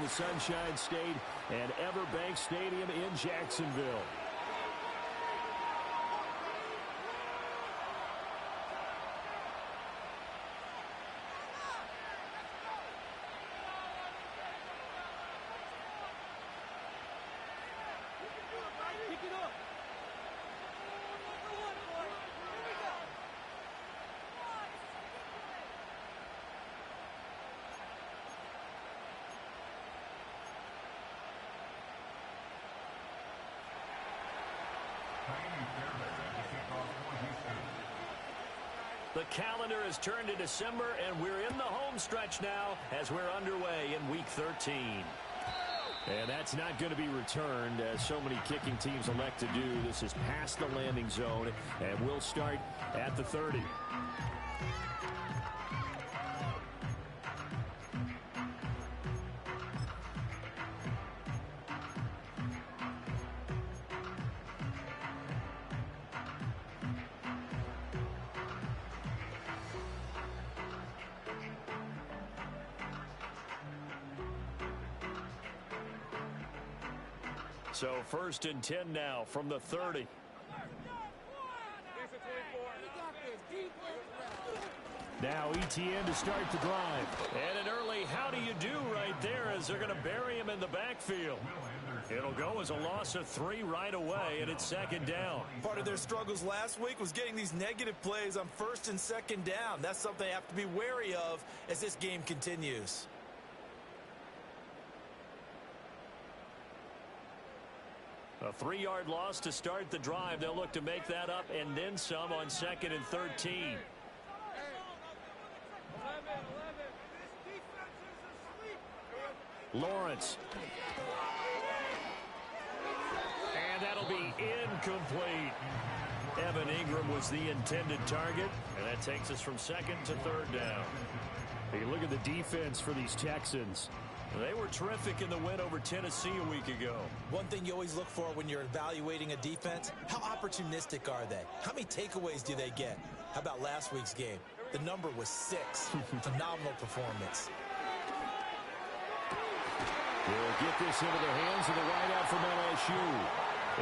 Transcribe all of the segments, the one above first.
the Sunshine State and Everbank Stadium in Jacksonville. The calendar has turned to December, and we're in the home stretch now as we're underway in Week 13. And that's not going to be returned, as so many kicking teams elect to do. This is past the landing zone, and we'll start at the 30. So 1st and 10 now from the 30. Now ETN to start the drive. And an early how do you do right there as they're going to bury him in the backfield. It'll go as a loss of 3 right away, and it's 2nd down. Part of their struggles last week was getting these negative plays on 1st and 2nd down. That's something they have to be wary of as this game continues. A 3-yard loss to start the drive. They'll look to make that up and then some on 2nd and 13. Lawrence. And that'll be incomplete. Evan Ingram was the intended target, and that takes us from 2nd to 3rd down. Hey, look at the defense for these Texans. They were terrific in the win over Tennessee a week ago. One thing you always look for when you're evaluating a defense, how opportunistic are they? How many takeaways do they get? How about last week's game? The number was 6. Phenomenal performance. We'll get this into the hands of the wideout from LSU.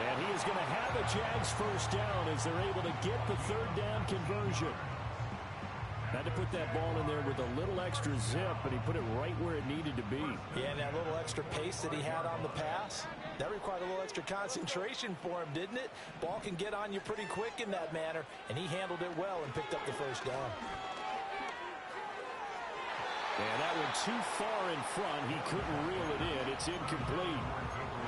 And he is going to have a Jags 1st down as they're able to get the 3rd down conversion. Had to put that ball in there with a little extra zip, but he put it right where it needed to be. Yeah, and that little extra pace that he had on the pass, that required a little extra concentration for him, didn't it? Ball can get on you pretty quick in that manner, and he handled it well and picked up the 1st down. And that one too far in front. He couldn't reel it in. It's incomplete.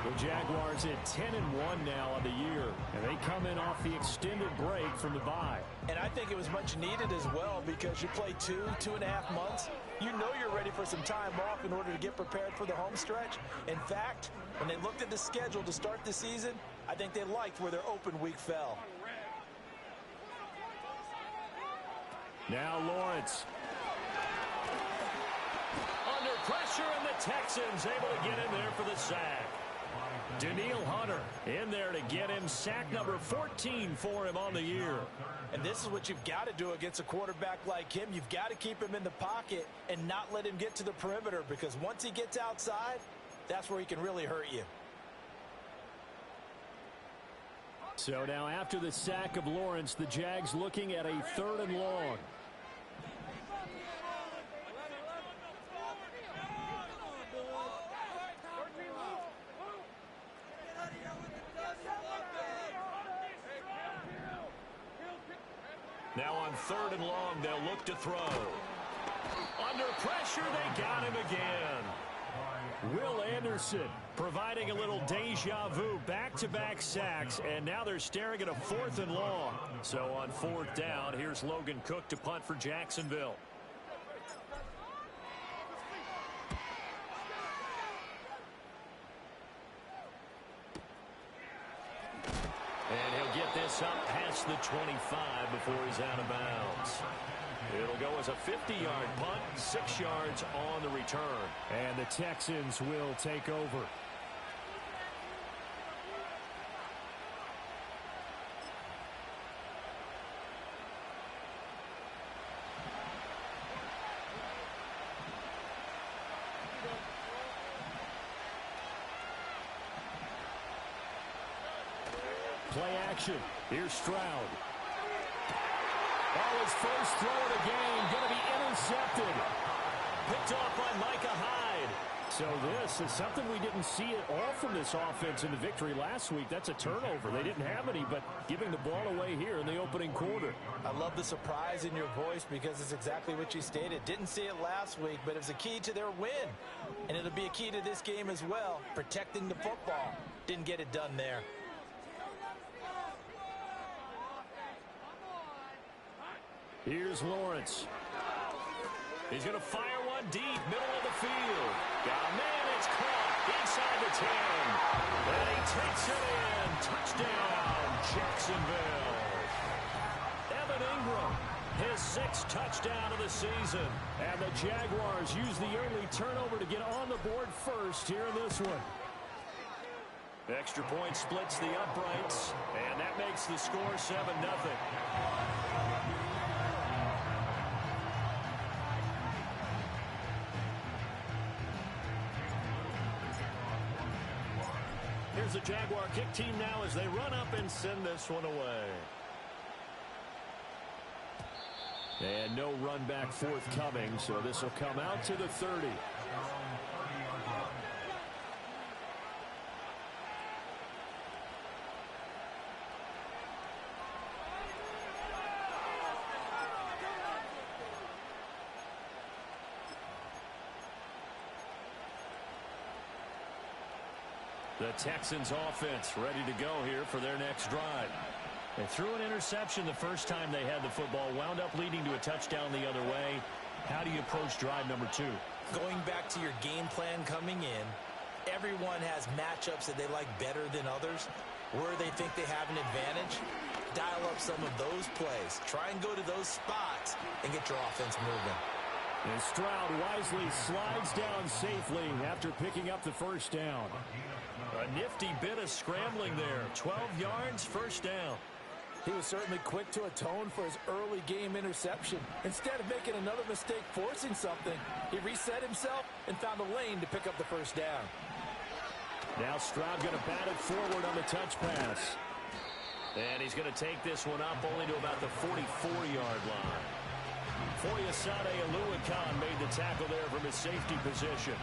The Jaguars at 10-1 now on the year. And they come in off the extended break from the bye. And I think it was much needed as well because you play 2.5 months. You know you're ready for some time off in order to get prepared for the home stretch. In fact, when they looked at the schedule to start the season, I think they liked where their open week fell. Now Lawrence. Under pressure, and the Texans able to get in there for the sack. Daniil Hunter in there to get him sack number 14 for him on the year. And this is what you've got to do against a quarterback like him. You've got to keep him in the pocket and not let him get to the perimeter, because once he gets outside, that's where he can really hurt you. So now after the sack of Lawrence, the Jags looking at a 3rd and long. Now on 3rd and long, they'll look to throw. Under pressure, they got him again. Will Anderson providing a little deja vu, back-to-back sacks, and now they're staring at a 4th and long. So on 4th down, here's Logan Cook to punt for Jacksonville. And he'll get this up past the 25 before he's out of bounds. It'll go as a 50-yard punt, 6 yards on the return. And the Texans will take over. play action. Here's Stroud. Oh, his first throw of the game going to be intercepted. Picked off by Micah Hyde. So this is something we didn't see at all from this offense in the victory last week. That's a turnover. They didn't have any, but giving the ball away here in the opening quarter. I love the surprise in your voice because it's exactly what you stated. Didn't see it last week, but it was a key to their win. And it'll be a key to this game as well, protecting the football. Didn't get it done there. Here's Lawrence. He's going to fire one deep, middle of the field. Got a man, it's caught inside the 10. And he takes it in. Touchdown, Jacksonville. Evan Ingram, his 6th touchdown of the season. And the Jaguars use the early turnover to get on the board first here in this one. Extra point splits the uprights, and that makes the score 7-0. Here's the Jaguar kick team now as they run up and send this one away. And no run back forthcoming, so this will come out to the 30. The Texans offense ready to go here for their next drive. They threw an interception the first time they had the football, wound up leading to a touchdown the other way. How do you approach drive number 2? Going back to your game plan coming in, everyone has matchups that they like better than others, where they think they have an advantage. Dial up some of those plays. Try and go to those spots and get your offense moving. And Stroud wisely slides down safely after picking up the first down. A nifty bit of scrambling there. 12 yards, first down. He was certainly quick to atone for his early game interception. Instead of making another mistake forcing something, he reset himself and found a lane to pick up the first down. Now Stroud going to bat it forward on the touch pass. And he's going to take this one up only to about the 44-yard line. Foyesade Aluakan made the tackle there from his safety position.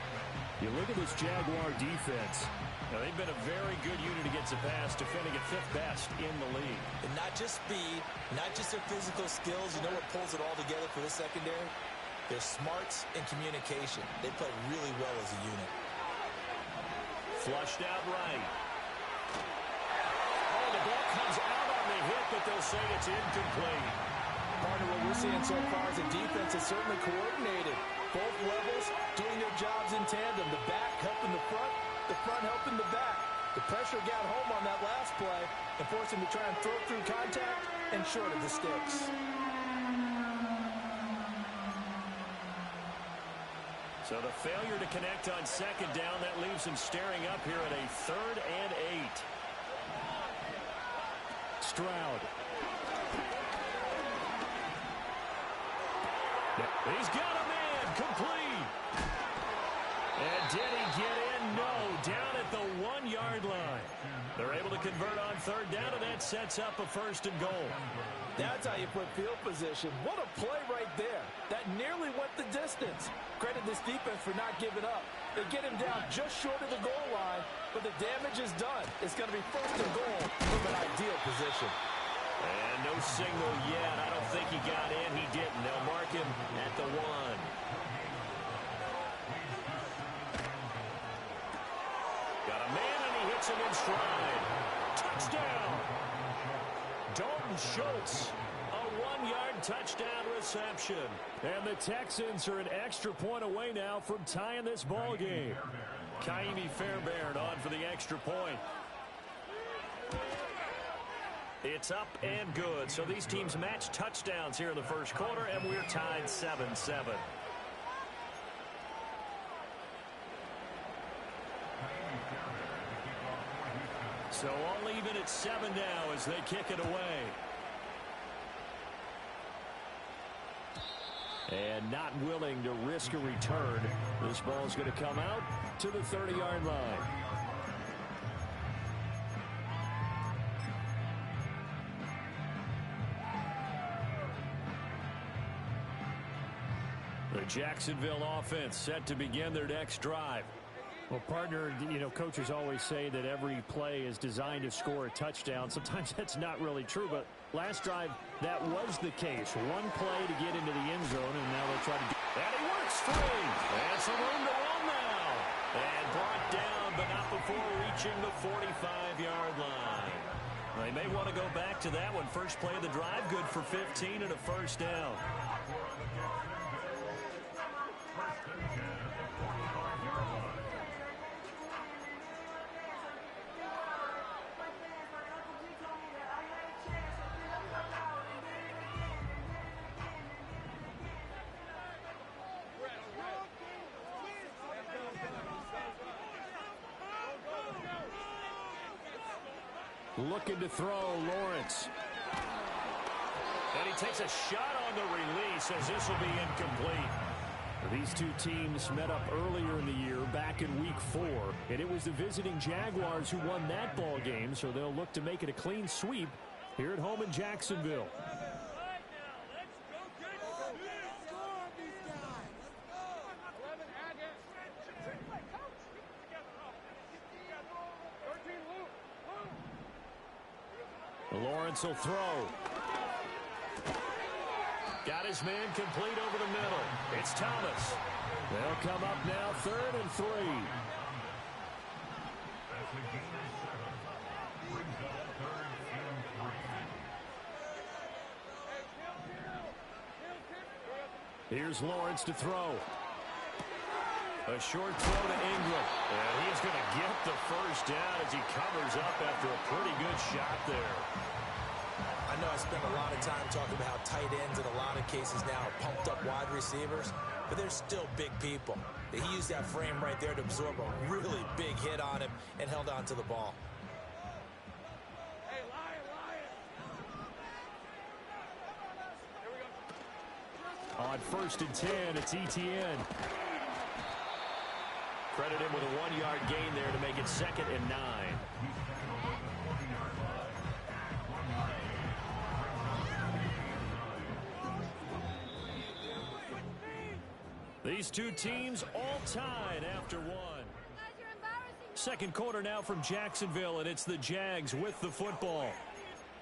You look at this Jaguar defense. Now, they've been a very good unit against the pass, defending at 5th best in the league. And not just speed, not just their physical skills. You know what pulls it all together for this secondary? Their smarts and communication. They play really well as a unit. Flushed out right. Oh, the ball comes out on the hit, but they'll say it's incomplete. Part of what we're seeing so far is the defense is certainly coordinated. Both levels doing their jobs in tandem. The back helping the front helping the back. The pressure got home on that last play and forced him to try and throw through contact and short of the sticks. So the failure to connect on second down, that leaves him staring up here at a 3rd and 8. Stroud. He's got a man, complete. And did he get in? No, down at the 1-yard line. They're able to convert on 3rd down, and that sets up a 1st and goal. That's how you put field position. What a play right there. That nearly went the distance. Credit this defense for not giving up. They get him down just short of the goal line, but the damage is done. It's going to be 1st and goal from an ideal position. And no signal yet. I don't think he got in. He didn't. They'll mark him at the 1. Got a man, and he hits him in stride. Touchdown. Dalton Schultz, a 1-yard touchdown reception. And the Texans are an extra point away now from tying this ball game. Kaimi Fairbairn on for the extra point. It's up and good. So these teams match touchdowns here in the first quarter, and we're tied 7-7. So all even at 7 now as they kick it away. And not willing to risk a return. This ball's going to come out to the 30-yard line. The Jacksonville offense set to begin their next drive. Well, partner, coaches always say that every play is designed to score a touchdown. Sometimes that's not really true, but last drive, that was the case. One play to get into the end zone, and now they'll try to get... And he works free. And some room to run now. And brought down, but not before reaching the 45-yard line. They may want to go back to that one. First play of the drive, good for 15 and a first down. Looking to throw, Lawrence. And he takes a shot on the release as this will be incomplete. These two teams met up earlier in the year, back in Week 4, and it was the visiting Jaguars who won that ball game, so they'll look to make it a clean sweep here at home in Jacksonville. Lawrence will throw. Got his man complete over the middle. It's Thomas. They'll come up now 3rd and 3. Here's Lawrence to throw. A short throw to Ingram. And he's going to get the first down as he covers up after a pretty good shot there. I know I spend a lot of time talking about how tight ends in a lot of cases now are pumped up wide receivers, but they're still big people. He used that frame right there to absorb a really big hit on him and held on to the ball. On 1st and 10, it's Etienne. Credit him with a 1-yard gain there to make it 2nd and 9. These two teams all tied after one. Second quarter now from Jacksonville, and it's the Jags with the football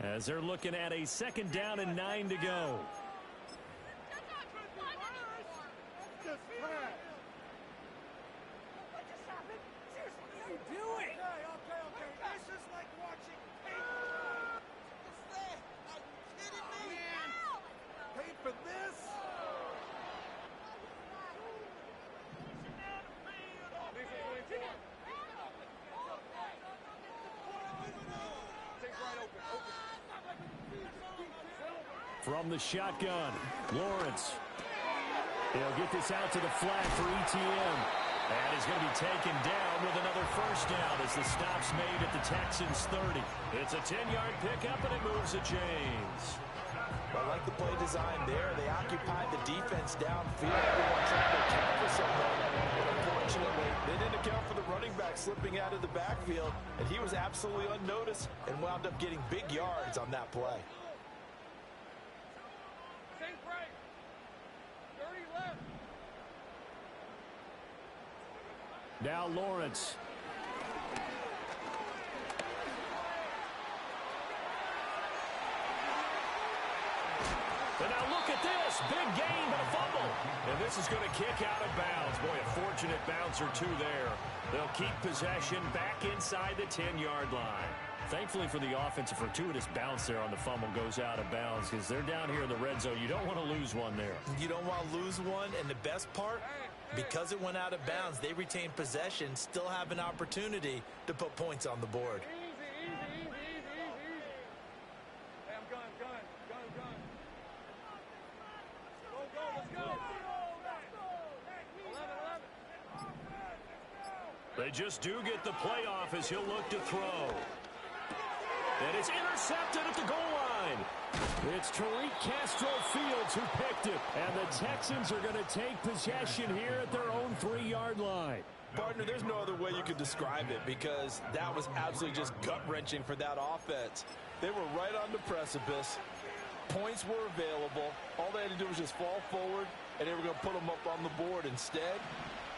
as they're looking at a 2nd down and 9 to go. From the shotgun, Lawrence. He'll get this out to the flat for Etienne. And he's going to be taken down with another first down as the stop's made at the Texans 30. It's a 10-yard pickup, and it moves to James. I like the play design there. They occupied the defense downfield. Everyone trying to account for something. But unfortunately, they didn't account for the running back slipping out of the backfield, and he was absolutely unnoticed and wound up getting big yards on that play. Now Lawrence. And now look at this. Big gain, but a fumble. And this is going to kick out of bounds. Boy, a fortunate bounce or two there. They'll keep possession back inside the 10-yard line. Thankfully for the offense, a fortuitous bounce there on the fumble goes out of bounds because they're down here in the red zone. You don't want to lose one there. You don't want to lose one, and the best part, because it went out of bounds, they retain possession, still have an opportunity to put points on the board. They just do get the playoff as he'll look to throw. And it's intercepted at the goal line. It's Tariq Castro-Fields who picked it. And the Texans are going to take possession here at their own 3-yard line. Partner, there's no other way you could describe it because that was absolutely just gut-wrenching for that offense. They were right on the precipice. Points were available. All they had to do was just fall forward and they were going to put them up on the board. Instead,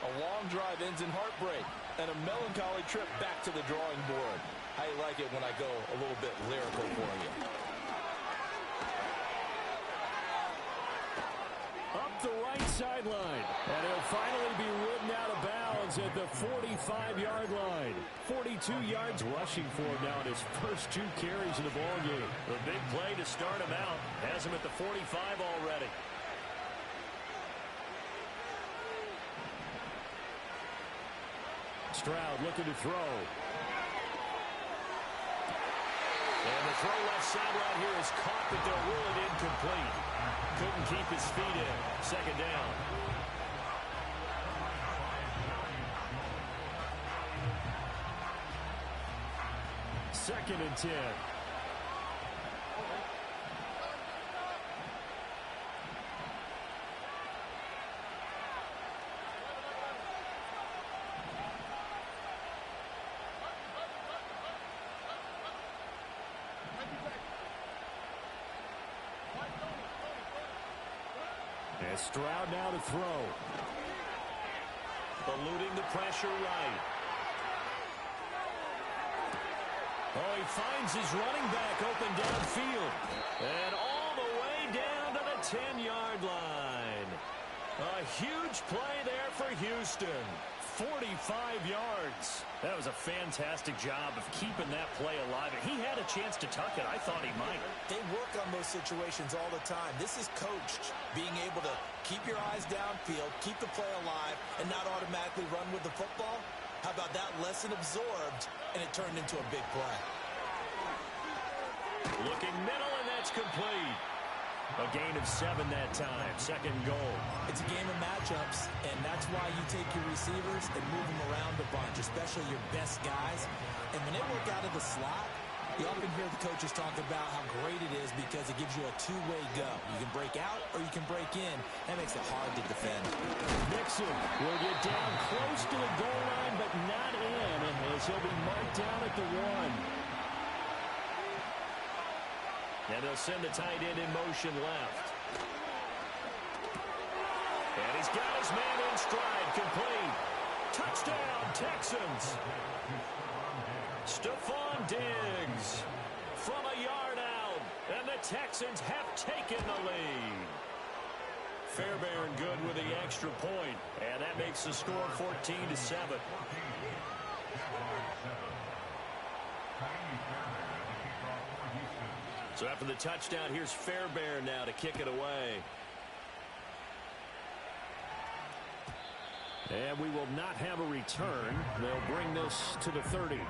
a long drive ends in heartbreak and a melancholy trip back to the drawing board. How you like it when I go a little bit lyrical for you? Up the right sideline, and he'll finally be ridden out of bounds at the 45-yard line. 42 yards rushing for him now in his first 2 carries in the ballgame. The big play to start him out has him at the 45 already. Stroud looking to throw. And the throw left sideline here is caught, but they'll rule it incomplete. Couldn't keep his feet in. Second down. Second and 10. And Stroud now to throw. Eluding the pressure right. Oh, he finds his running back open downfield. And all the way down to the 10-yard line. A huge play there for Houston. 45 yards. That was a fantastic job of keeping that play alive. He had a chance to tuck it. I thought he might. They work on those situations all the time. This is coached, being able to keep your eyes downfield, keep the play alive, and not automatically run with the football. How about that lesson absorbed, and it turned into a big play. Looking middle, and that's complete. A gain of 7 that time. Second goal. It's a game of matchups, and that's why you take your receivers and move them around a bunch, especially your best guys. And when they work out of the slot, you often hear the coaches talk about how great it is because it gives you a two-way go. You can break out or you can break in. That makes it hard to defend. Mixon will get down close to the goal line, but not in, as he'll be marked down at the 1. And they'll send the tight end in motion left. And he's got his man in stride, complete. Touchdown, Texans. Stephon Diggs from a yard out. And the Texans have taken the lead. Fairbairn good with the extra point. And that makes the score 14-7. So after the touchdown, here's Fairbairn now to kick it away. And we will not have a return. They'll bring this to the 30.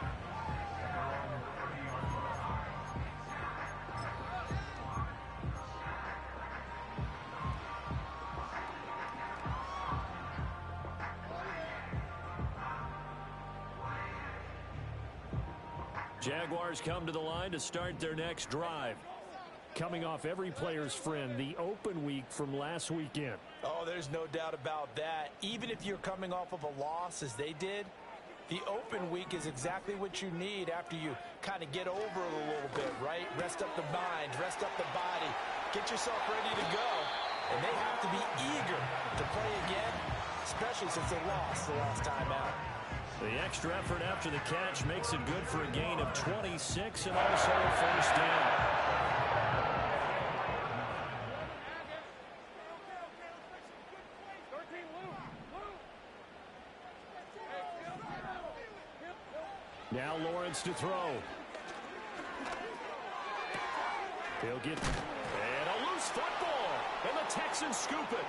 Jaguars come to the line to start their next drive. Coming off every player's friend, the open week from last weekend. Oh, there's no doubt about that. Even if you're coming off of a loss as they did, the open week is exactly what you need after you kind of get over it a little bit, right? Rest up the mind, rest up the body, get yourself ready to go. And they have to be eager to play again, especially since they lost the last time out. The extra effort after the catch makes it good for a gain of 26 and also a first down. Now Lawrence to throw. He'll get, and a loose football, and the Texans scoop it.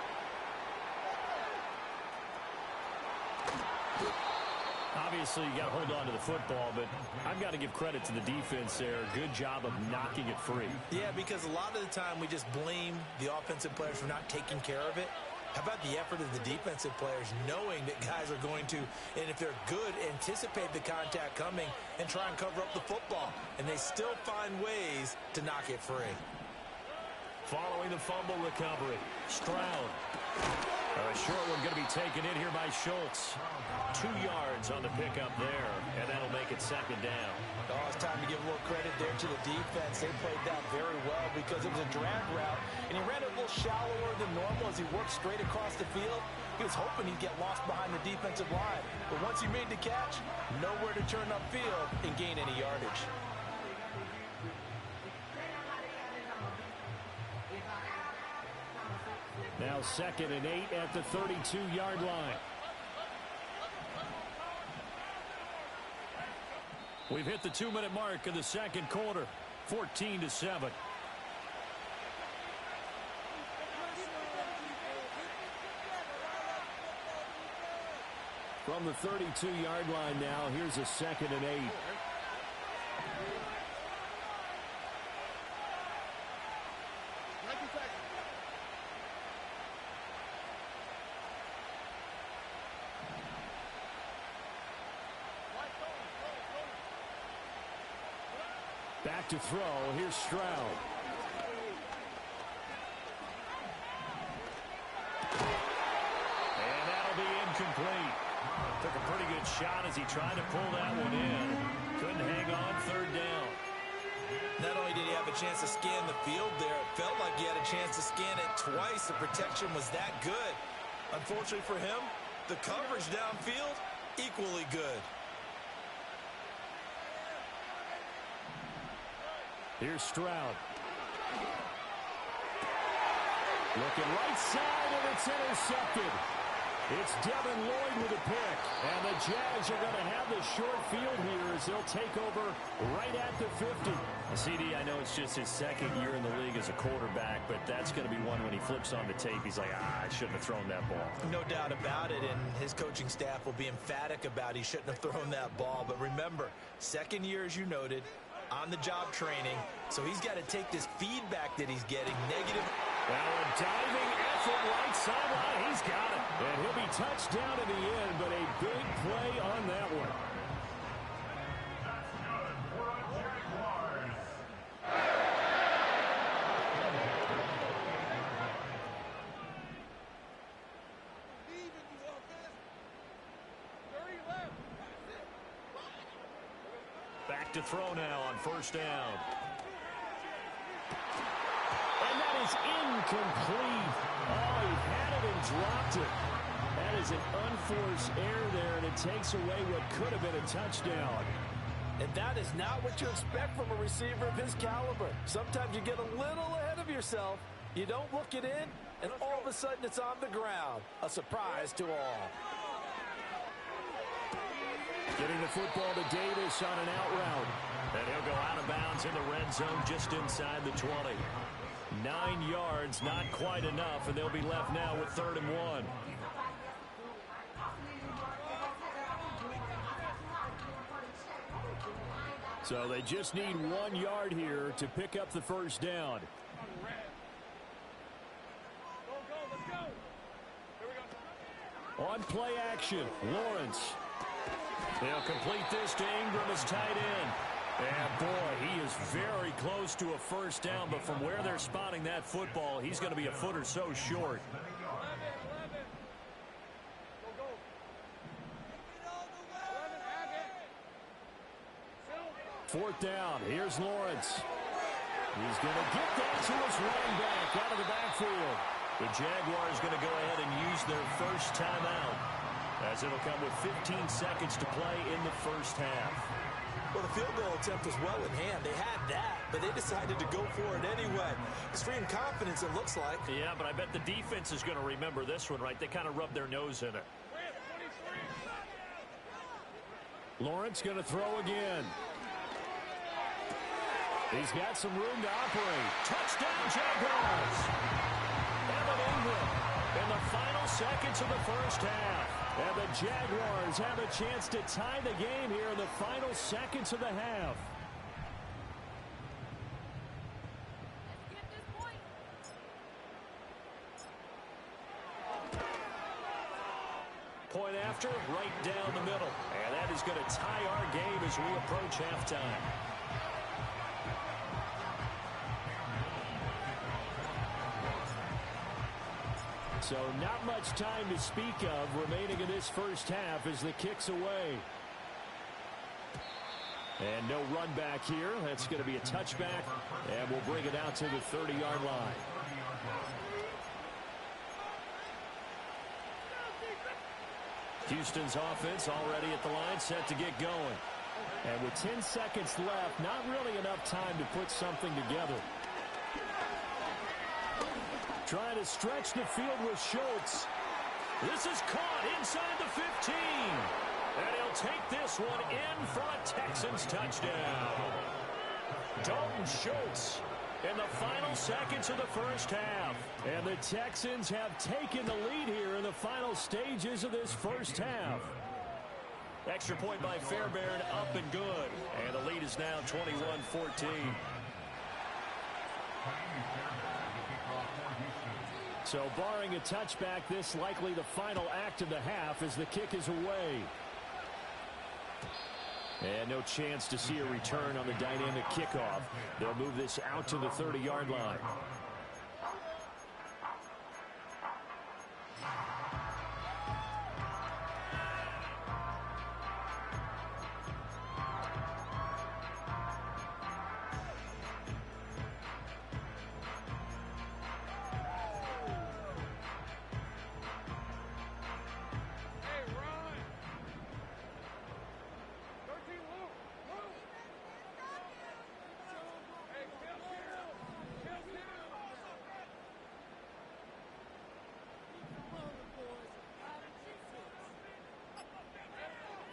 Obviously, you got to hold on to the football, but I've got to give credit to the defense there. Good job of knocking it free. Yeah, because a lot of the time we just blame the offensive players for not taking care of it. How about the effort of the defensive players knowing that guys are going to, and if they're good, anticipate the contact coming and try and cover up the football. And they still find ways to knock it free. Following the fumble recovery, Stroud. A short one going to be taken in here by Schultz. 2 yards on the pickup there, and that'll make it second down. Oh, it's time to give a little credit there to the defense. They played that very well because it was a drag route, and he ran it a little shallower than normal as he worked straight across the field. He was hoping he'd get lost behind the defensive line. But once he made the catch, nowhere to turn upfield and gain any yardage. Now 2nd and 8 at the 32-yard line. We've hit the 2-minute mark of the second quarter. 14-7. From the 32-yard line now, here's a 2nd and 8. Back to throw. Here's Stroud. And that'll be incomplete. Took a pretty good shot as he tried to pull that one in. Couldn't hang on, 3rd down. Not only did he have a chance to scan the field there, it felt like he had a chance to scan it twice. The protection was that good. Unfortunately for him, the coverage downfield, equally good. Here's Stroud. Looking right side, and it's intercepted. It's Devin Lloyd with a pick. And the Jags are going to have the short field here as they'll take over right at the 50. CD, I know it's just his 2nd year in the league as a quarterback, but that's going to be one when he flips on the tape, he's like, I shouldn't have thrown that ball. No doubt about it, and his coaching staff will be emphatic about he shouldn't have thrown that ball. But remember, 2nd year, as you noted, on-the-job training, so he's got to take this feedback that he's getting, negative. Well, a diving effort right sideline. He's got it. And he'll be touched down in the end, but a big play on that one. Back to throw now on 1st down. And that is incomplete. Oh, he had it and dropped it. That is an unforced error there, and it takes away what could have been a touchdown. And that is not what you expect from a receiver of his caliber. Sometimes you get a little ahead of yourself. You don't look it in, and all of a sudden it's on the ground. A surprise to all. Getting the football to Davis on an out route. And he'll go out of bounds in the red zone just inside the 20. 9 yards, not quite enough, and they'll be left now with 3rd and 1. So they just need 1 yard here to pick up the 1st down. On play action, Lawrence. They'll complete this to Ingram as tight end. And boy, he is very close to a 1st down, but from where they're spotting that football, he's going to be a foot or so short. 4th down. Here's Lawrence. He's going to get that to his running back out of the backfield. The Jaguars going to go ahead and use their first timeout, as it'll come with 15 seconds to play in the 1st half. Well, the field goal attempt was well in hand. They had that, but they decided to go for it anyway. Extreme confidence, it looks like. Yeah, but I bet the defense is going to remember this one, right? They kind of rubbed their nose in it. Lawrence going to throw again. He's got some room to operate. Touchdown, Jaguars! Evan Ingram in the final seconds of the 1st half. And the Jaguars have a chance to tie the game here in the final seconds of the half. Point after, right down the middle. And that is going to tie our game as we approach halftime. So not much time to speak of remaining in this first half as the kick's away. And no run back here. That's going to be a touchback, and we'll bring it out to the 30-yard line. Houston's offense already at the line, set to get going. And with 10 seconds left, not really enough time to put something together. Trying to stretch the field with Schultz. This is caught inside the 15. And he'll take this one in for a Texans touchdown. Dalton Schultz in the final seconds of the first half. And the Texans have taken the lead here in the final stages of this first half. Extra point by Fairbairn, up and good. And the lead is now 21-14. So barring a touchback, this likely the final act of the half as the kick is away. And no chance to see a return on the dynamic kickoff. They'll move this out to the 30-yard line.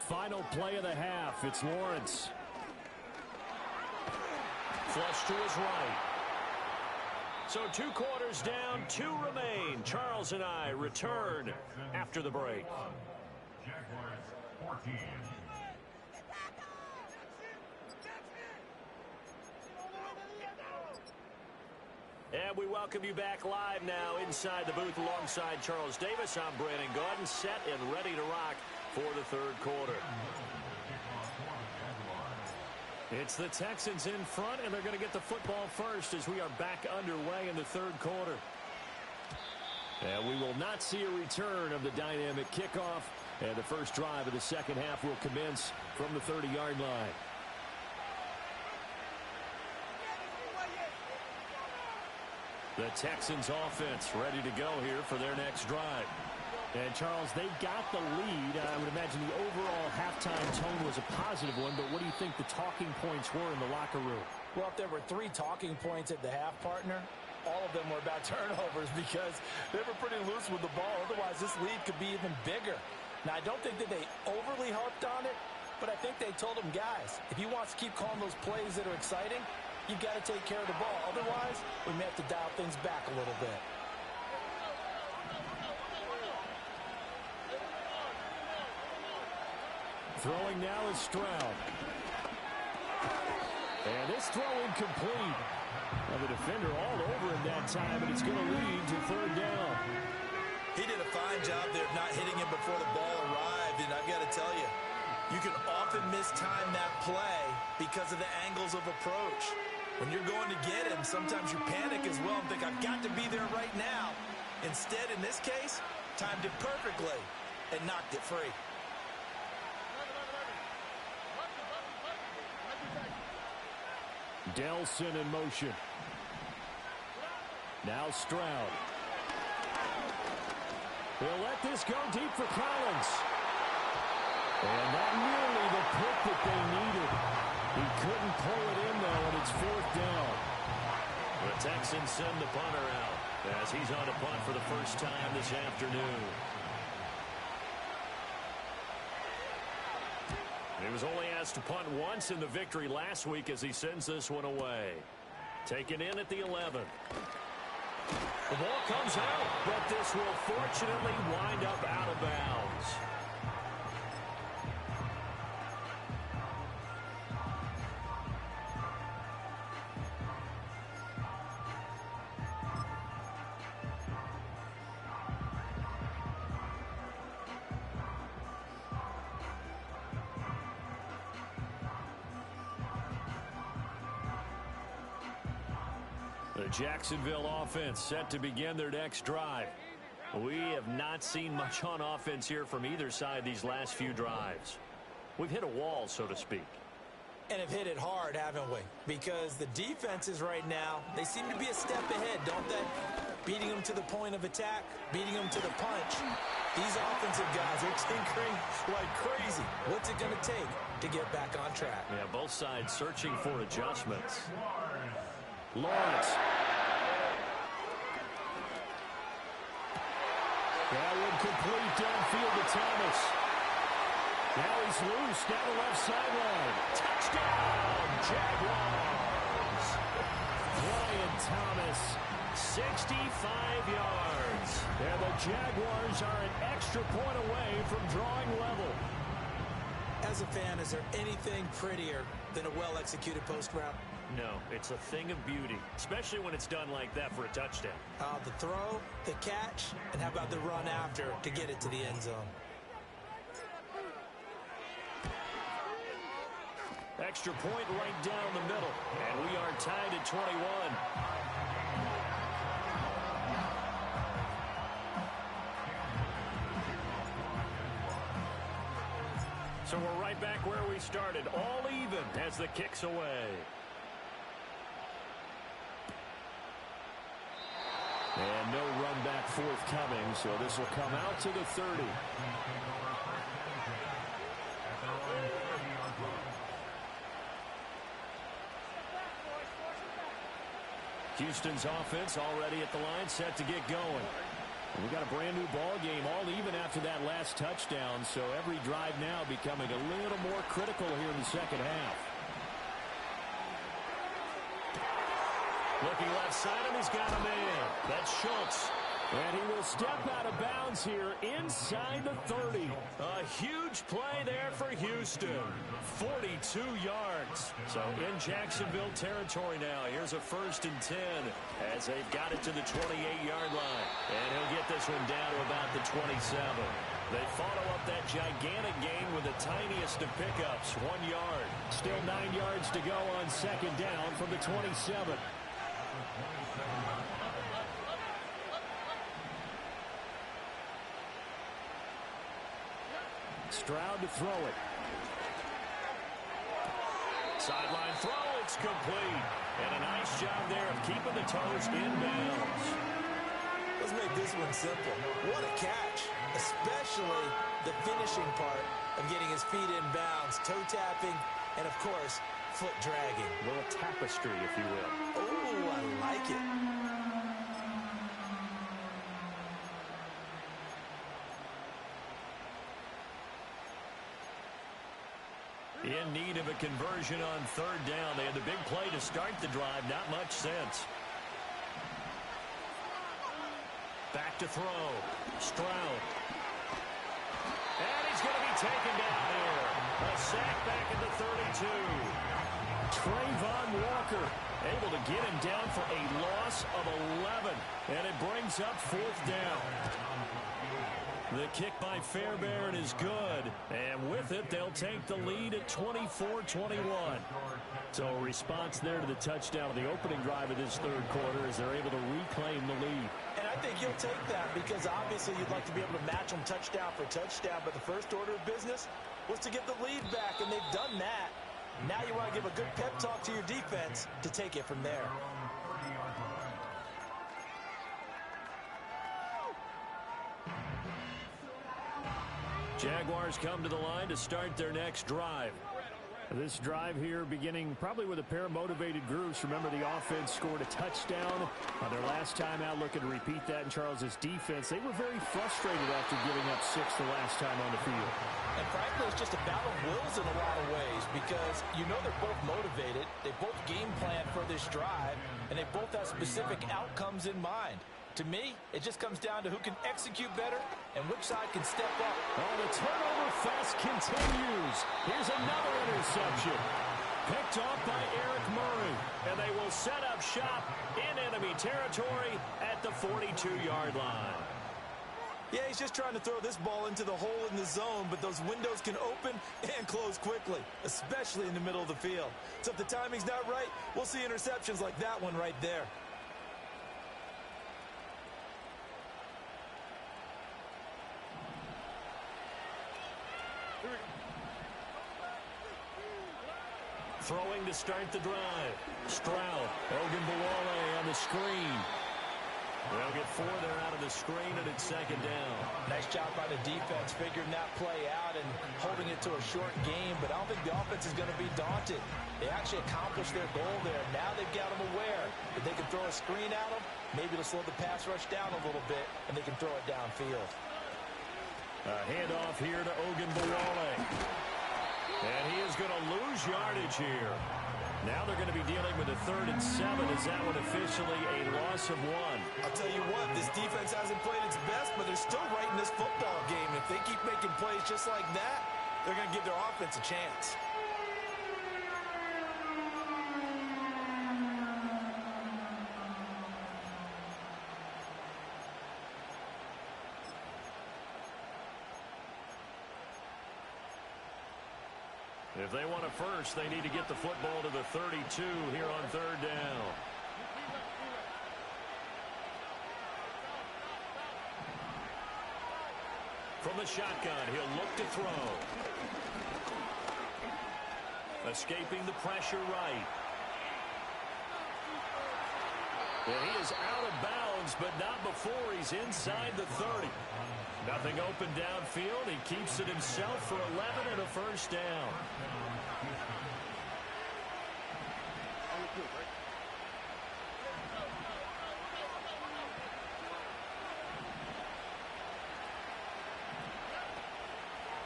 Final play of the half. It's Lawrence. Flush to his right. So 2 quarters down, 2 remain. Charles and I return after the break. Jaguars 14. And we welcome you back live now inside the booth alongside Charles Davis. I'm Brandon Gaudin, set and ready to rock for the third quarter. It's the Texans in front, and they're going to get the football first as we are back underway in the third quarter. And we will not see a return of the dynamic kickoff, and the first drive of the second half will commence from the 30-yard line. The Texans offense ready to go here for their next drive. And, Charles, they got the lead. I would imagine the overall halftime tone was a positive one, but what do you think the talking points were in the locker room? Well, if there were 3 talking points at the half, partner, all of them were about turnovers because they were pretty loose with the ball. Otherwise, this lead could be even bigger. Now, I don't think that they overly harped on it, but I think they told them, guys, if you want to keep calling those plays that are exciting, you've got to take care of the ball. Otherwise, we may have to dial things back a little bit. Throwing now is Stroud. And this throw incomplete. Well, the defender all over him that time, and it's going to lead to third down. He did a fine job there of not hitting him before the ball arrived, and I've got to tell you, you can often mistime that play because of the angles of approach. When you're going to get him, sometimes you panic as well and think, I've got to be there right now. Instead, in this case, timed it perfectly and knocked it free. Delson in motion. Now Stroud. He'll let this go deep for Collins. And not nearly the pick that they needed. He couldn't pull it in, though, and it's fourth down. The Texans send the punter out as he's on a punt for the first time this afternoon. He was only asked to punt once in the victory last week as he sends this one away. Taken in at the 11. The ball comes out, but this will fortunately wind up out of bounds. The Jacksonville offense set to begin their next drive. We have not seen much on offense here from either side these last few drives. We've hit a wall, so to speak. And have hit it hard, haven't we? Because the defenses right now, they seem to be a step ahead, don't they? Beating them to the point of attack, beating them to the punch. These offensive guys are tinkering like crazy. What's it going to take to get back on track? Yeah, both sides searching for adjustments. Lawrence. That would complete downfield to Thomas. Now he's loose down the left sideline. Touchdown, Jaguars. Brian Thomas, 65 yards. and the Jaguars are an extra point away from drawing level. As a fan, is there anything prettier than a well-executed post route? No, it's a thing of beauty, especially when it's done like that for a touchdown. The throw, the catch, and how about the run after to get it to the end zone? Extra point right down the middle, and we are tied at 21. So we're right back where we started, all even as the kick's away. And no run back forthcoming, so this will come out to the 30. Houston's offense already at the line, set to get going. We got a brand new ball game, all even after that last touchdown, so every drive now becoming a little more critical here in the second half. Looking left side, and he's got a man. That's Schultz. And he will step out of bounds here inside the 30. A huge play there for Houston. 42 yards. So in Jacksonville territory now. Here's a 1st and 10 as they've got it to the 28-yard line. And he'll get this one down to about the 27. They follow up that gigantic gain with the tiniest of pickups, 1 yard. Still 9 yards to go on second down from the 27. Stroud to throw it. Sideline throw, it's complete. And a nice job there of keeping the toes in bounds. Let's make this one simple. What a catch, especially the finishing part of getting his feet in bounds, toe tapping, and of course, foot dragging. A little tapestry, if you will. Oh, I like it. In need of a conversion on 3rd down. They had the big play to start the drive. Not much sense. Back to throw. Stroud. And he's going to be taken down here. A sack back at the 32. Trayvon Walker able to get him down for a loss of 11. And it brings up 4th down. The kick by Fairbairn is good. And with it, they'll take the lead at 24-21. So a response there to the touchdown of the opening drive of this 3rd quarter as they're able to reclaim the lead. And I think you'll take that because obviously you'd like to be able to match them touchdown for touchdown. But the first order of business was to get the lead back, and they've done that. Now you want to give a good pep talk to your defense to take it from there. Jaguars come to the line to start their next drive. This drive here beginning probably with a pair of motivated groups. Remember, the offense scored a touchdown on their last time out, looking to repeat that in Charles's defense. They were very frustrated after giving up 6 the last time on the field. And frankly, it's just a battle of wills in a lot of ways because you know they're both motivated. They both game plan for this drive, and they both have specific outcomes in mind. To me, it just comes down to who can execute better and which side can step up. Oh, the turnover fest continues. Here's another interception. Picked off by Eric Murray. And they will set up shop in enemy territory at the 42-yard line. Yeah, he's just trying to throw this ball into the hole in the zone, but those windows can open and close quickly, especially in the middle of the field. So if the timing's not right, we'll see interceptions like that one right there. Throwing to start the drive. Stroud. Ogunbowale on the screen. They'll get 4 there out of the screen, and it's second down. Nice job by the defense figuring that play out and holding it to a short game, but I don't think the offense is going to be daunted. They actually accomplished their goal there. Now they've got them aware that they can throw a screen at them. Maybe it'll slow the pass rush down a little bit, and they can throw it downfield. A handoff here to Ogunbowale. And he is going to lose yardage here. Now they're going to be dealing with a 3rd and 7. Is that one officially a loss of 1? I'll tell you what, this defense hasn't played its best, but they're still right in this football game. If they keep making plays just like that, they're going to give their offense a chance. If they want a first, they need to get the football to the 32 here on 3rd down. From the shotgun, he'll look to throw. Escaping the pressure right. And he is out of bounds, but not before he's inside the 30. Nothing open downfield. He keeps it himself for 11 and a first down.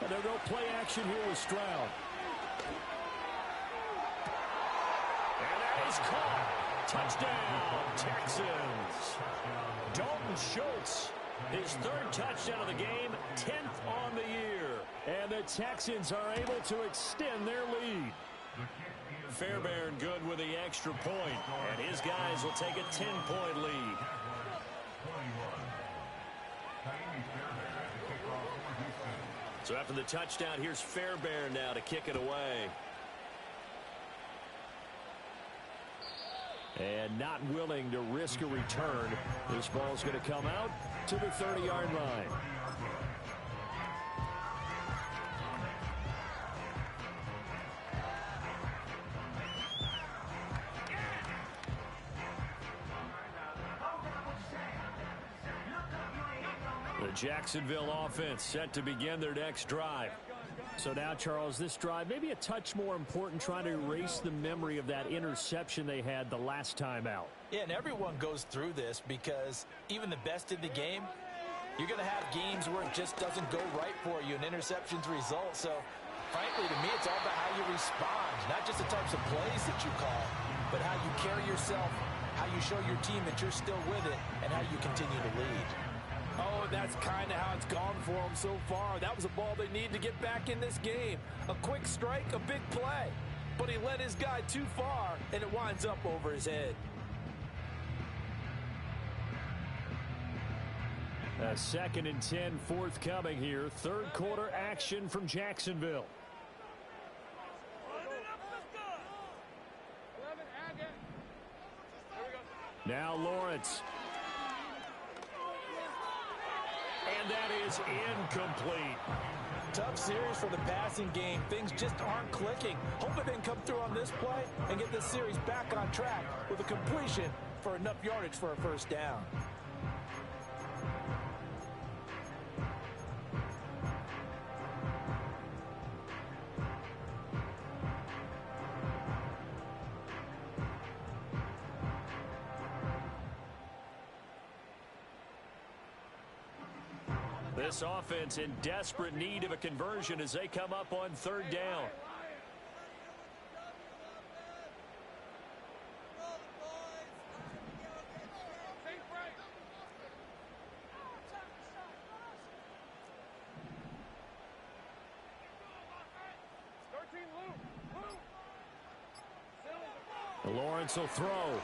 And they'll go play action here with Stroud. And that is caught. Touchdown, Texans. Dalton Schultz, his 3rd touchdown of the game, 10th on the year. And the Texans are able to extend their lead. Fairbairn good with the extra point, and his guys will take a 10-point lead. So after the touchdown, here's Fairbairn now to kick it away. And not willing to risk a return. This ball's going to come out to the 30-yard line. The Jacksonville offense set to begin their next drive. So now, Charles, this drive may be a touch more important, trying to erase the memory of that interception they had the last time out. Yeah, and everyone goes through this because even the best in the game, you're going to have games where it just doesn't go right for you, and interceptions result. So, frankly, to me, it's all about how you respond, not just the types of plays that you call, but how you carry yourself, how you show your team that you're still with it, and how you continue to lead. Oh, that's kind of how it's gone for them so far. That was a ball they need to get back in this game. A quick strike, a big play. But he led his guy too far, and it winds up over his head. A 2nd and 10 forthcoming here. 3rd quarter action from Jacksonville. Now Lawrence. And that is incomplete. Tough series for the passing game. Things just aren't clicking. Hoping they can come through on this play and get this series back on track with a completion for enough yardage for a first down. This offense in desperate need of a conversion as they come up on 3rd down. Lawrence will throw.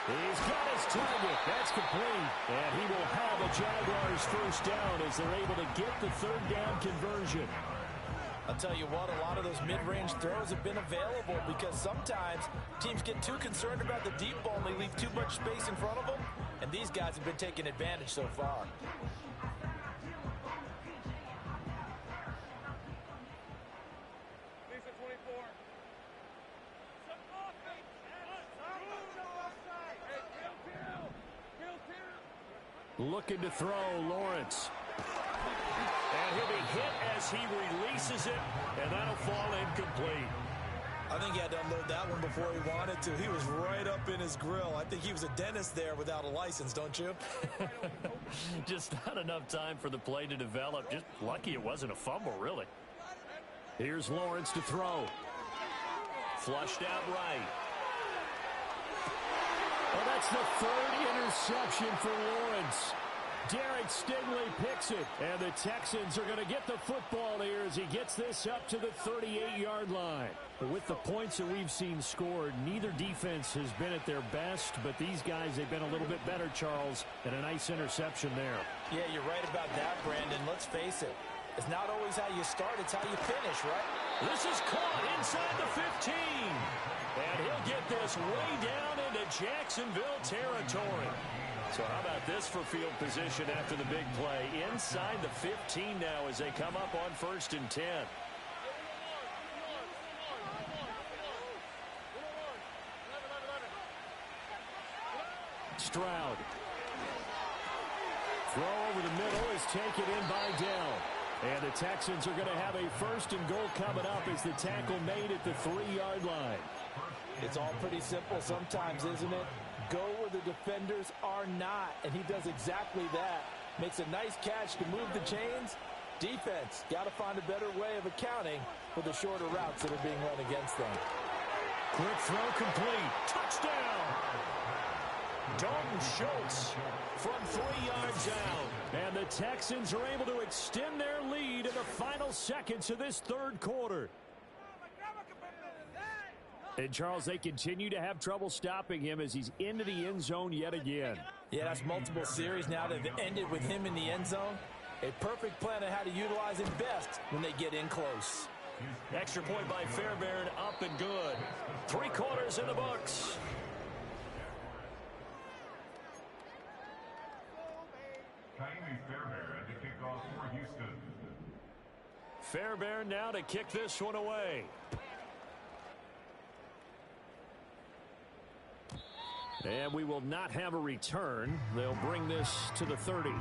He's got his target. That's complete. And he will have a Jaguars first down as they're able to get the 3rd down conversion. I'll tell you what, a lot of those mid-range throws have been available because sometimes teams get too concerned about the deep ball and they leave too much space in front of them. And these guys have been taking advantage so far. Looking to throw, Lawrence. And he'll be hit as he releases it, and that'll fall incomplete. I think he had to unload that one before he wanted to. He was right up in his grill. I think he was a dentist there without a license, don't you? Just not enough time for the play to develop. Just lucky it wasn't a fumble, really. Here's Lawrence to throw. Flushed out right. Well, that's the third interception for Lawrence. Derek Stingley picks it, and the Texans are going to get the football here as he gets this up to the 38-yard line. But with the points that we've seen scored, neither defense has been at their best, but these guys, they've been a little bit better, Charles, and a nice interception there. Yeah, you're right about that, Brandon. Let's face it. It's not always how you start, it's how you finish, right? This is caught inside the 15. And he'll get this way down into Jacksonville territory. So how about this for field position after the big play? Inside the 15 now as they come up on 1st and 10. Stroud. Throw over the middle is taken in by Dell. And the Texans are going to have a 1st and goal coming up as the tackle made at the 3-yard line. It's all pretty simple sometimes, isn't it? Go where the defenders are not, and he does exactly that. Makes a nice catch to move the chains. Defense, got to find a better way of accounting for the shorter routes that are being run against them. Quick throw complete. Touchdown! Dalton Schultz from 3 yards out. And the Texans are able to extend their lead in the final seconds of this 3rd quarter. And, Charles, they continue to have trouble stopping him as he's into the end zone yet again. Yeah, that's multiple series now that have ended with him in the end zone. A perfect plan on how to utilize him best when they get in close. Extra point by Fairbairn, up and good. 3 quarters in the books. Fairbairn now to kick this one away. And we will not have a return. They'll bring this to the 30.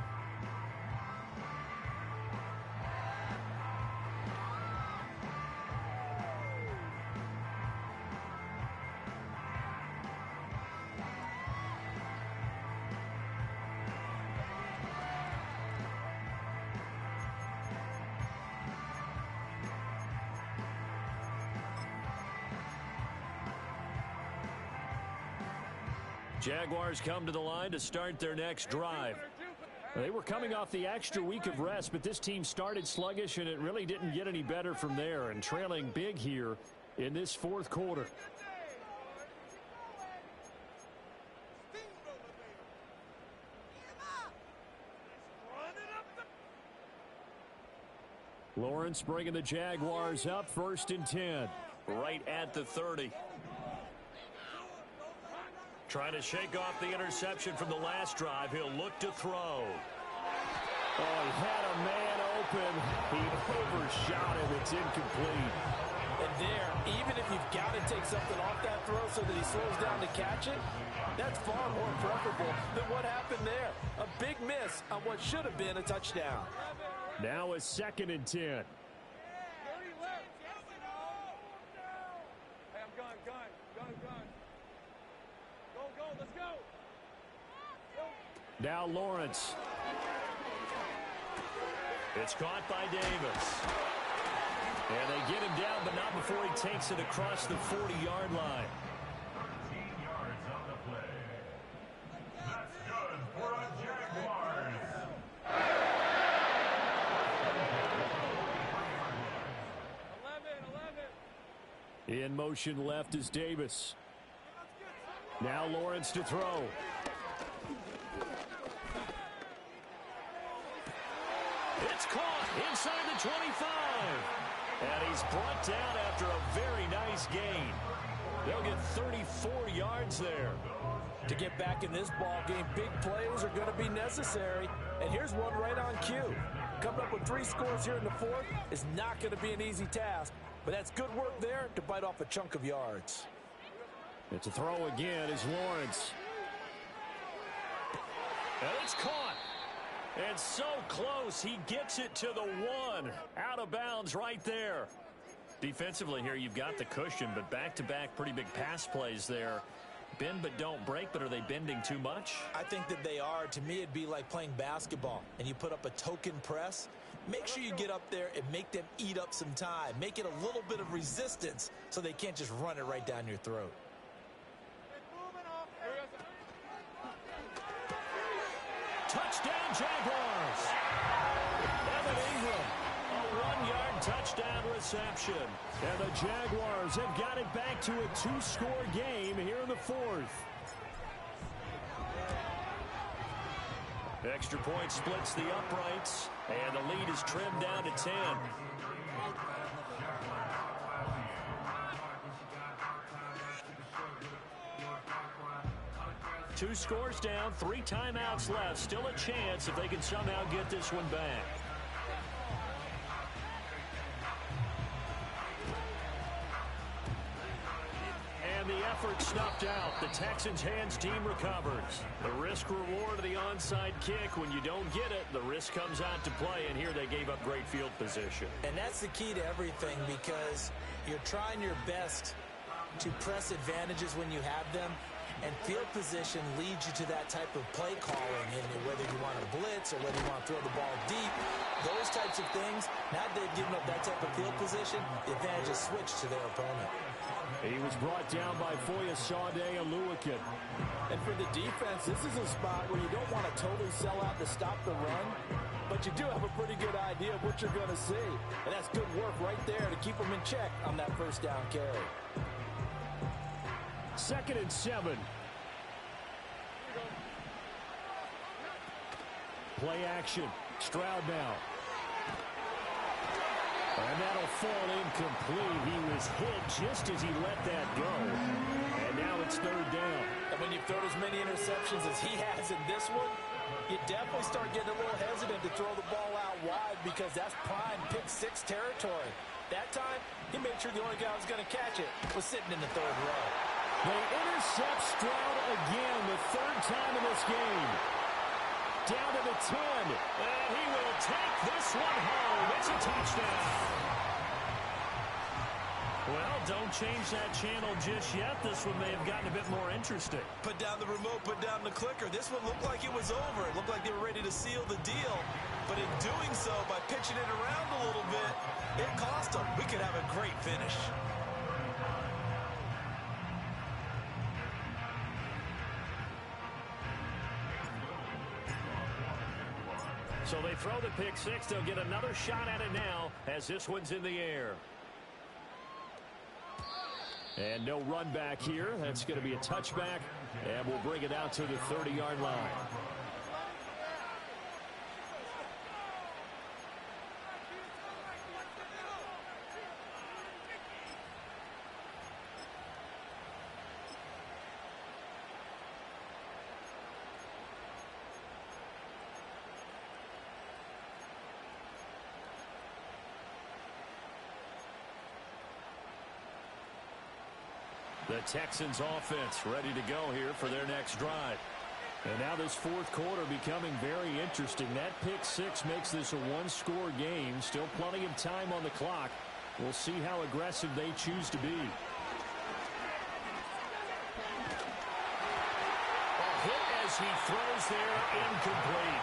Jaguars come to the line to start their next drive. They were coming off the extra week of rest, but this team started sluggish, and it really didn't get any better from there, and trailing big here in this 4th quarter. Lawrence bringing the Jaguars up 1st and 10. Right at the 30. Trying to shake off the interception from the last drive. He'll look to throw. Oh, he had a man open. He overshot him. It's incomplete. And there, even if you've got to take something off that throw so that he slows down to catch it, that's far more preferable than what happened there. A big miss on what should have been a touchdown. Now a 2nd and 10. Now Lawrence. It's caught by Davis. And they get him down, but not before he takes it across the 40-yard line. 13 yards on the play. That's good for a Jaguars. In motion left is Davis. Now Lawrence to throw. It's caught inside the 25. And he's brought down after a very nice gain. They'll get 34 yards there. To get back in this ball game, big plays are going to be necessary. And here's one right on cue. Coming up with 3 scores here in the 4th is not going to be an easy task. But that's good work there to bite off a chunk of yards. It's a throw again is Lawrence. And it's caught. And so close, he gets it to the 1. Out of bounds right there. Defensively here, you've got the cushion, but back-to-back pretty big pass plays there. Bend but don't break, but are they bending too much? I think that they are. To me, it'd be like playing basketball, and you put up a token press. Make sure you get up there and make them eat up some time. Make it a little bit of resistance so they can't just run it right down your throat. Touchdown, Jaguars! Evan Ingram, a 1-yard touchdown reception. And the Jaguars have got it back to a 2-score game here in the 4th. Extra point splits the uprights, and the lead is trimmed down to 10. Two scores down, 3 timeouts left. Still a chance if they can somehow get this one back. And the effort snuffed out. The Texans' hands team recovers. The risk-reward of the onside kick. When you don't get it, the risk comes out to play, and here they gave up great field position. And that's the key to everything, because you're trying your best to press advantages when you have them. And field position leads you to that type of play calling, and whether you want to blitz or whether you want to throw the ball deep, those types of things. Now that they've given up that type of field position, the advantage is switched to their opponent. He was brought down by Foyesade Oluwakin. And for the defense, this is a spot where you don't want to totally sell out to stop the run, but you do have a pretty good idea of what you're going to see. And that's good work right there to keep them in check on that first down carry. 2nd and 7. Play action. Stroud now. And that'll fall incomplete. He was hit just as he let that go. And now it's 3rd down. And when you throw as many interceptions as he has in this one, you definitely start getting a little hesitant to throw the ball out wide, because that's prime pick-6 territory. That time, he made sure the only guy who was going to catch it was sitting in the 3rd row. They intercept Stroud again, the 3rd time in this game. Down to the 10. And he will take this one home. It's a touchdown. Well, don't change that channel just yet. This one may have gotten a bit more interesting. Put down the remote, put down the clicker. This one looked like it was over. It looked like they were ready to seal the deal. But in doing so, by pitching it around a little bit, it cost them. We could have a great finish. So they throw the pick 6. They'll get another shot at it now as this one's in the air. And no run back here. That's going to be a touchback. And we'll bring it out to the 30-yard line. The Texans offense ready to go here for their next drive. And now this 4th quarter becoming very interesting. That pick 6 makes this a 1-score game. Still plenty of time on the clock. We'll see how aggressive they choose to be. A hit as he throws there, incomplete.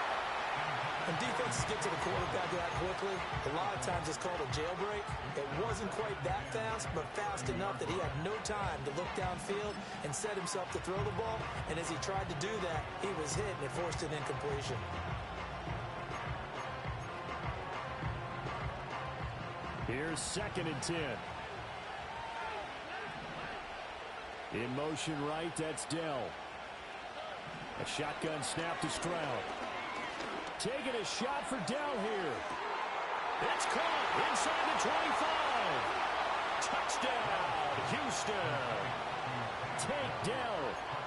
When defenses get to the quarterback that quickly, a lot of times it's called a jailbreak. It wasn't quite that fast, but fast enough that he had no time to look downfield and set himself to throw the ball. And as he tried to do that, he was hit, and it forced an incompletion. Here's 2nd and 10. In motion right, that's Dell. A shotgun snap to Stroud. Taking a shot for Dell here. It's caught inside the 25. Touchdown, Houston. Take Dell.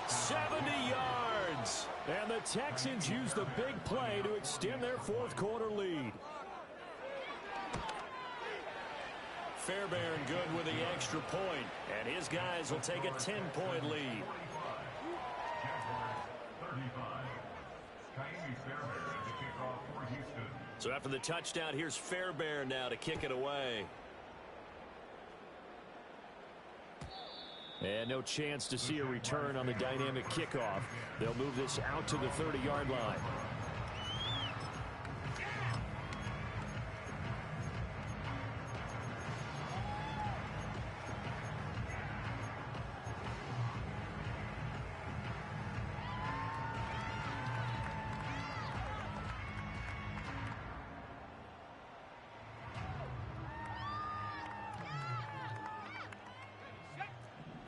70 yards. And the Texans use the big play to extend their 4th quarter lead. Fairbairn good with the extra point, and his guys will take a 10-point lead. Jaguars 35. Kaimi Fairbairn to kick off So after the touchdown, here's Fairbairn now to kick it away. And no chance to see a return on the dynamic kickoff. They'll move this out to the 30-yard line.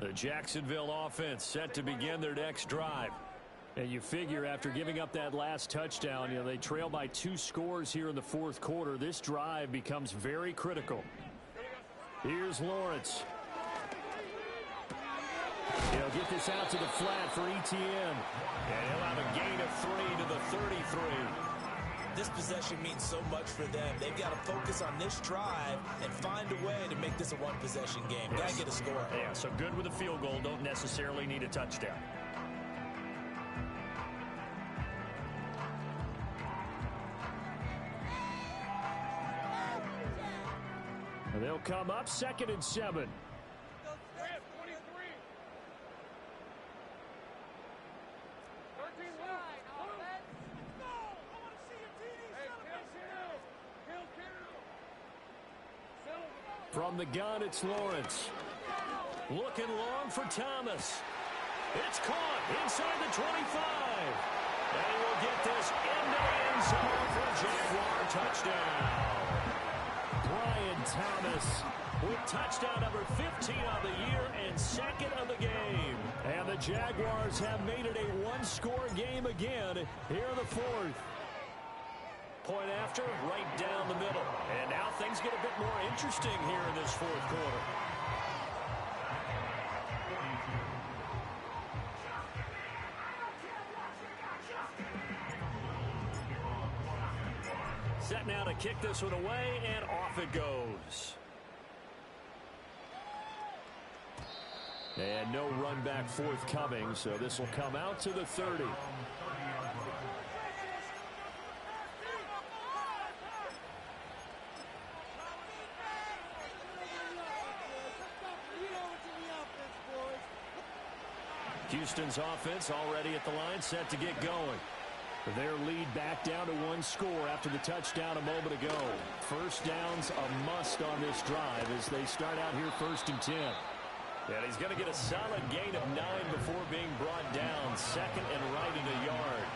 The Jacksonville offense set to begin their next drive. And you figure after giving up that last touchdown, they trail by 2 scores here in the fourth quarter. This drive becomes very critical. Here's Lawrence. He'll get this out to the flat for Etienne. And he'll have a gain of 3 to the 33. This possession means so much for them. They've got to focus on this drive and find a way to make this a one-possession game. Got to get a score. Yeah, so good with a field goal. Don't necessarily need a touchdown. And they'll come up 2nd and 7. From the gun, it's Lawrence. Looking long for Thomas. It's caught inside the 25. And he will get this into the end zone for a Jaguar touchdown. Brian Thomas with touchdown number 15 on the year and 2nd of the game. And the Jaguars have made it a one-score game again here in the fourth. Point after, right down the middle. And now things get a bit more interesting here in this fourth quarter. Set now to kick this one away, and off it goes. And no run back forthcoming, so this will come out to the 30. Houston's offense already at the line, set to get going. Their lead back down to 1 score after the touchdown a moment ago. First down's a must on this drive as they start out here 1st and 10. And he's going to get a solid gain of 9 before being brought down. 2nd and right in a yard.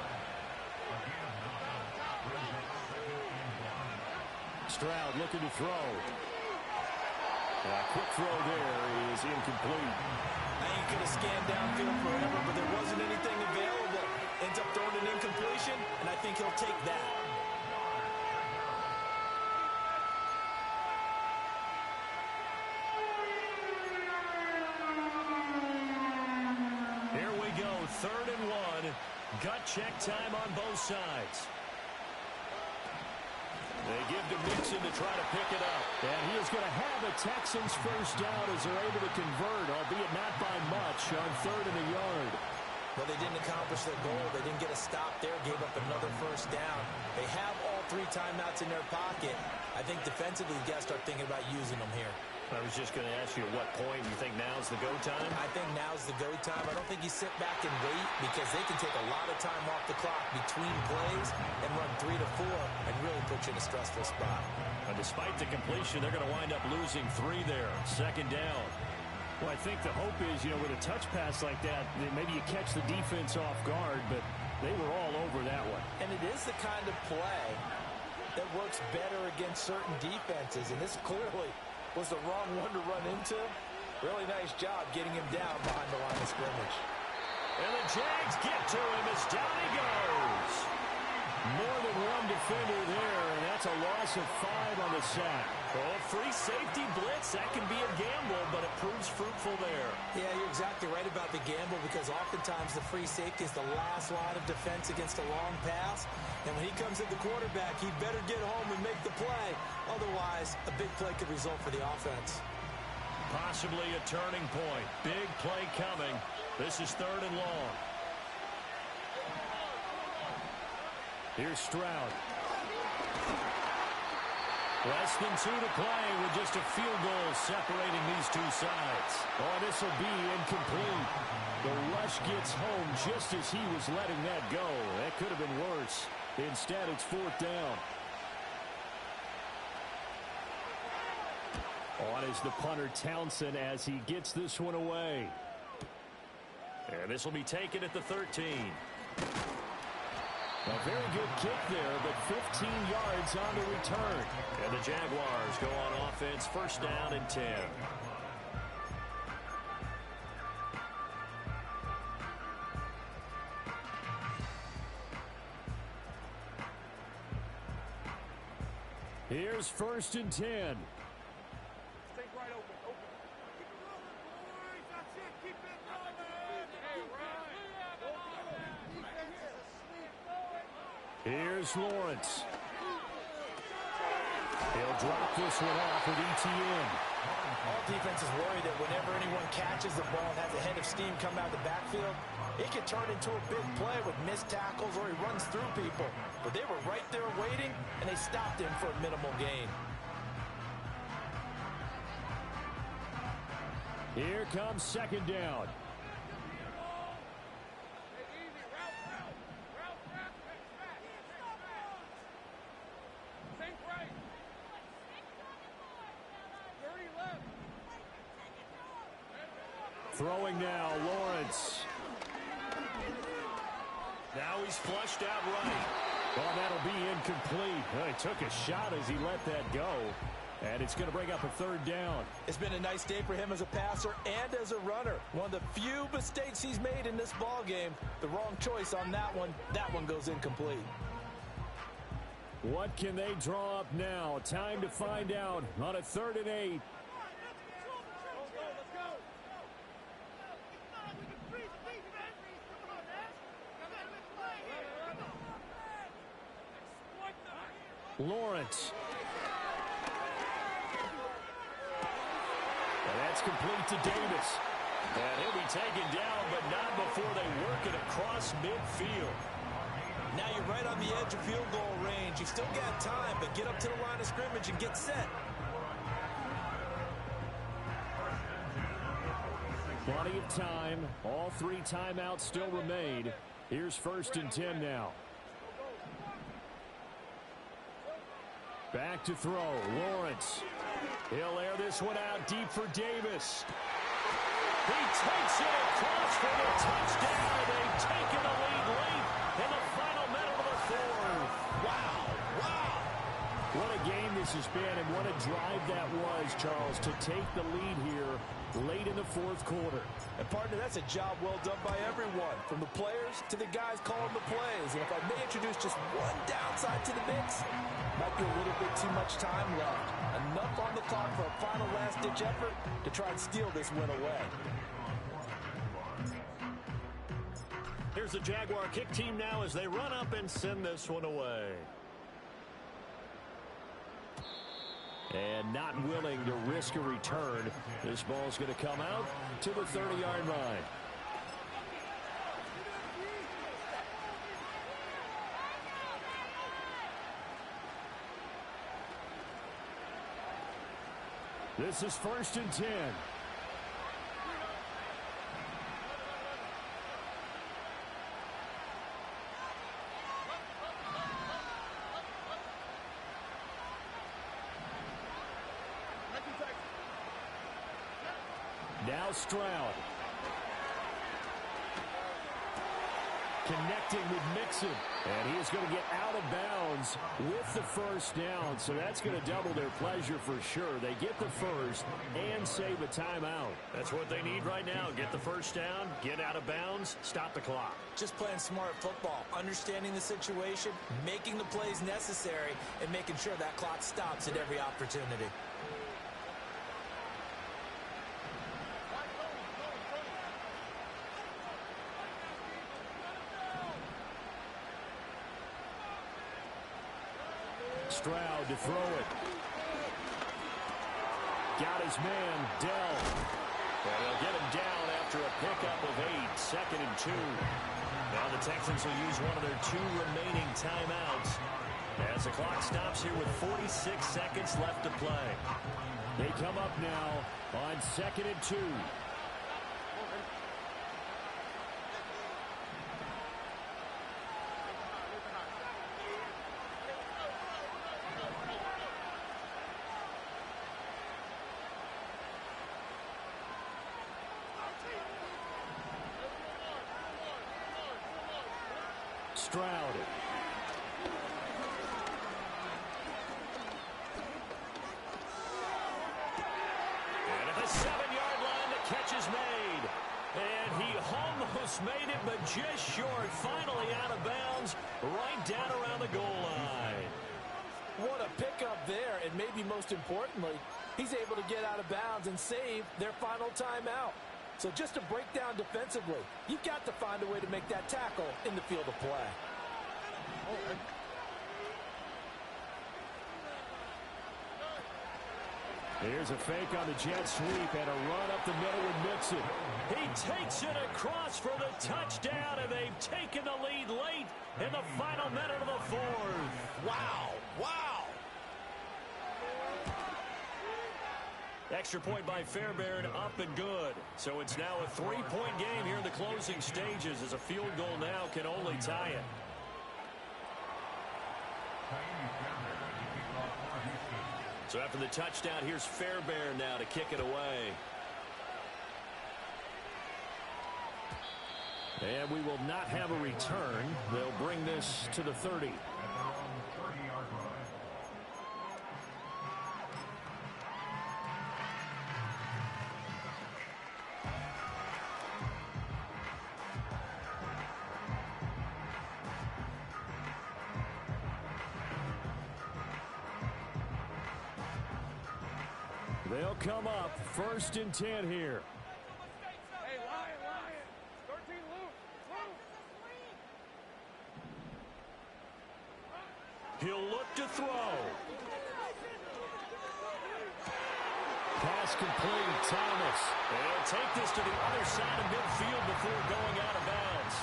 Stroud looking to throw. A quick throw there is incomplete. I ain't going to scan downfield forever, but there wasn't anything available. Ends up throwing an incompletion, and I think he'll take that. Here we go, 3rd and 1. Gut check time on both sides. They give to Mixon to try to pick it up. And he is going to have a Texans first down as they're able to convert, albeit not by much, on 3rd and a yard. Well, they didn't accomplish their goal. They didn't get a stop there, gave up another first down. They have all 3 timeouts in their pocket. I think defensively, you got to start thinking about using them here. I was just going to ask you at what point you think now's the go time? I think now's the go time. I don't think you sit back and wait because they can take a lot of time off the clock between plays and run 3 to 4 and really put you in a stressful spot. And despite the completion, they're going to wind up losing 3 there. 2nd down. Well, I think the hope is, with a touch pass like that, maybe you catch the defense off guard, but they were all over that one. And it is the kind of play that works better against certain defenses, and this clearly was the wrong one to run into. Really nice job getting him down behind the line of scrimmage. And the Jags get to him as down he goes. More than one defender there, and that's a loss of 5 on the sack. Oh, free safety blitz, that can be a gamble, but it proves fruitful there. Yeah, you're exactly right about the gamble because oftentimes the free safety is the last line of defense against a long pass. And when he comes at the quarterback, he better get home and make the play. Otherwise, a big play could result for the offense. Possibly a turning point. Big play coming. This is 3rd and long. Here's Stroud. Less than 2 to play with just a field goal separating these two sides. Oh, this will be incomplete. The rush gets home just as he was letting that go. That could have been worse. Instead, it's 4th down. On is the punter Townsend as he gets this one away. And this will be taken at the 13. A very good kick there, but 15 yards on the return. And the Jaguars go on offense, 1st down and 10. Here's 1st and 10. Here's Lawrence. He'll drop this one off with ETN. All defenses worry that whenever anyone catches the ball and has a head of steam come out of the backfield, it can turn into a big play with missed tackles or he runs through people. But they were right there waiting, and they stopped him for a minimal gain. Here comes 2nd down. Throwing now, Lawrence. Now he's flushed out right. Well, that'll be incomplete. Well, he took a shot as he let that go. And it's going to bring up a 3rd down. It's been a nice day for him as a passer and as a runner. One of the few mistakes he's made in this ball game. The wrong choice on that one. That one goes incomplete. What can they draw up now? Time to find out on a 3rd and 8. Lawrence. And that's complete to Davis. And he'll be taken down, but not before they work it across midfield. Now you're right on the edge of field goal range. You've still got time, but get up to the line of scrimmage and get set. Plenty of time. All 3 timeouts still remain. Here's 1st and 10 now. Back to throw. Lawrence. He'll air this one out deep for Davis. He takes it across for the touchdown. They've taken the lead late in the final minute of the 4th. Wow. What a game this has been, and what a drive that was, Charles, to take the lead here late in the 4th quarter. And, partner, that's a job well done by everyone, from the players to the guys calling the plays. And if I may introduce just one downside to the mix, might be a little bit too much time left. Enough on the clock for a final last-ditch effort to try and steal this win away. Here's the Jaguar kick team now as they run up and send this one away. And not willing to risk a return. This ball's going to come out to the 30-yard line. This is 1st and 10. Now Stroud. Connecting with Mixon. And he is going to get out of bounds with the 1st down. So that's going to double their pleasure for sure. They get the 1st and save a timeout. That's what they need right now. Get the 1st down, get out of bounds, stop the clock. Just playing smart football, understanding the situation, making the plays necessary, and making sure that clock stops at every opportunity. Stroud to throw it. Got his man, Dell. And they'll get him down after a pickup of 8, 2nd and 2. Now the Texans will use one of their 2 remaining timeouts. As the clock stops here with 46 seconds left to play. They come up now on 2nd and 2. Stroud. And at the 7-yard line, the catch is made. And he almost made it, but just short. Finally out of bounds, right down around the goal line. What a pickup there, and maybe most importantly, he's able to get out of bounds and save their final timeout. So just to break down defensively, you've got to find a way to make that tackle in the field of play. Here's a fake on the jet sweep and a run up the middle with Mixon. He takes it across for the touchdown, and they've taken the lead late in the final minute of the fourth. Wow. Wow. Extra point by Fairbairn, up and good. So it's now a 3-point game here in the closing stages, as a field goal now can only tie it. So after the touchdown, here's Fairbairn now to kick it away. And we will not have a return. They'll bring this to the 30. They'll come up 1st and 10 here. Hey, Lion. 13 loose. He'll look to throw. Pass complete. Thomas. They'll take this to the other side of midfield before going out of bounds.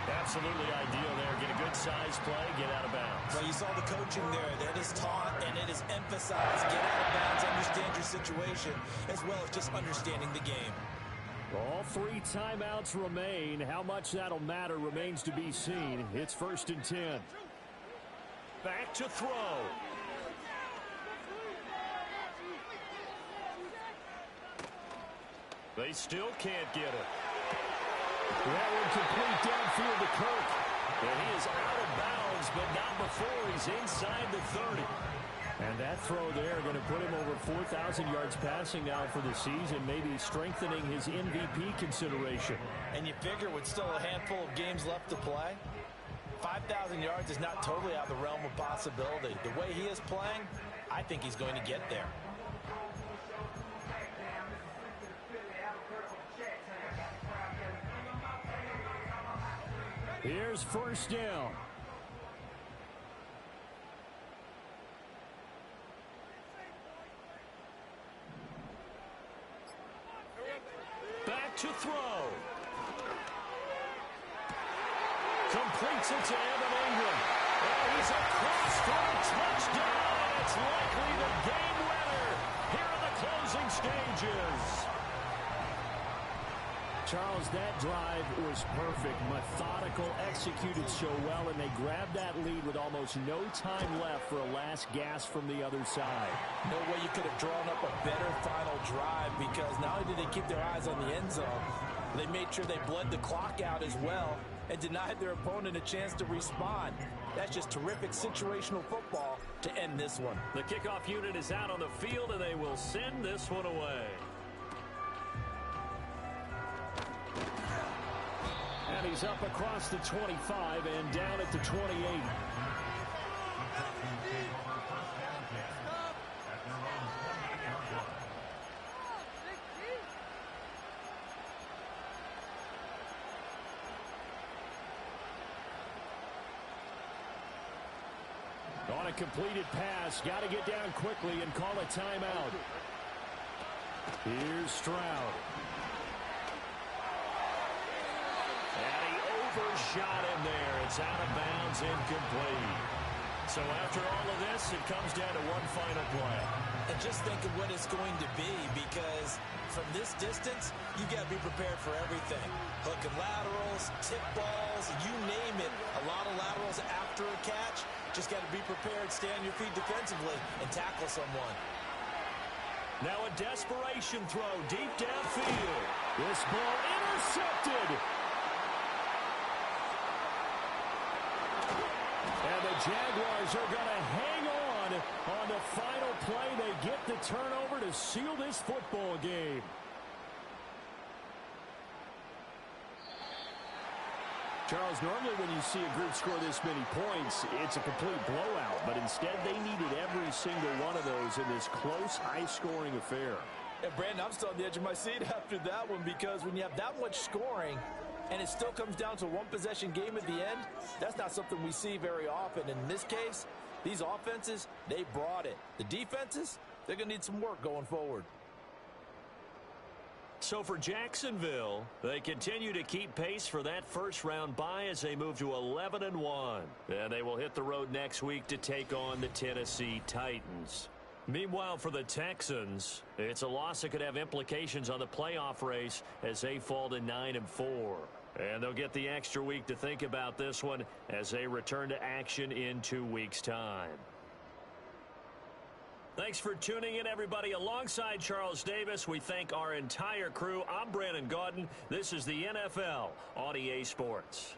Absolutely ideal there. Get a good size play, get out of bounds. Well, you saw the coaching there. That is taught and it is emphasized. Get out of bounds, understand your situation, as well as just understanding the game. All 3 timeouts remain. How much that'll matter remains to be seen. It's 1st and 10. Back to throw. They still can't get it. That one complete downfield to Kirk. And he is out of bounds, but not before he's inside the 30. And that throw there going to put him over 4,000 yards passing now for the season, maybe strengthening his MVP consideration. And you figure with still a handful of games left to play, 5,000 yards is not totally out of the realm of possibility. The way he is playing, I think he's going to get there. Here's 1st down. Back to throw. Completes it to Evan Ingram. And he's across for a touchdown. It's likely the game winner here in the closing stages. Charles, that drive was perfect. Methodical, executed so well, and they grabbed that lead with almost no time left for a last gasp from the other side. No way you could have drawn up a better final drive, because not only did they keep their eyes on the end zone, they made sure they bled the clock out as well and denied their opponent a chance to respond. That's just terrific situational football to end this one. The kickoff unit is out on the field, and they will send this one away. And he's up across the 25 and down at the 28. On a completed pass, got to get down quickly and call a timeout. Here's Stroud. And he overshot him there. It's out of bounds, incomplete. So after all of this, it comes down to one final play. And just think of what it's going to be, because from this distance, you got to be prepared for everything. Hook and laterals, tip balls, you name it. A lot of laterals after a catch. Just got to be prepared, stay on your feet defensively, and tackle someone. Now a desperation throw deep downfield. This ball intercepted. And the Jaguars are going to hang on the final play. They get the turnover to seal this football game. Charles, normally when you see a group score this many points, it's a complete blowout. But instead, they needed every single one of those in this close, high-scoring affair. And Brandon, I'm still on the edge of my seat after that one, because when you have that much scoring and it still comes down to one possession game at the end, that's not something we see very often. In this case, these offenses, they brought it. The defenses, they're going to need some work going forward. So for Jacksonville, they continue to keep pace for that first-round bye as they move to 11-1. And they will hit the road next week to take on the Tennessee Titans. Meanwhile, for the Texans, it's a loss that could have implications on the playoff race as they fall to 9-4. And they'll get the extra week to think about this one as they return to action in 2 weeks' time. Thanks for tuning in, everybody. Alongside Charles Davis, we thank our entire crew. I'm Brandon Gaudin. This is the NFL on EA Sports.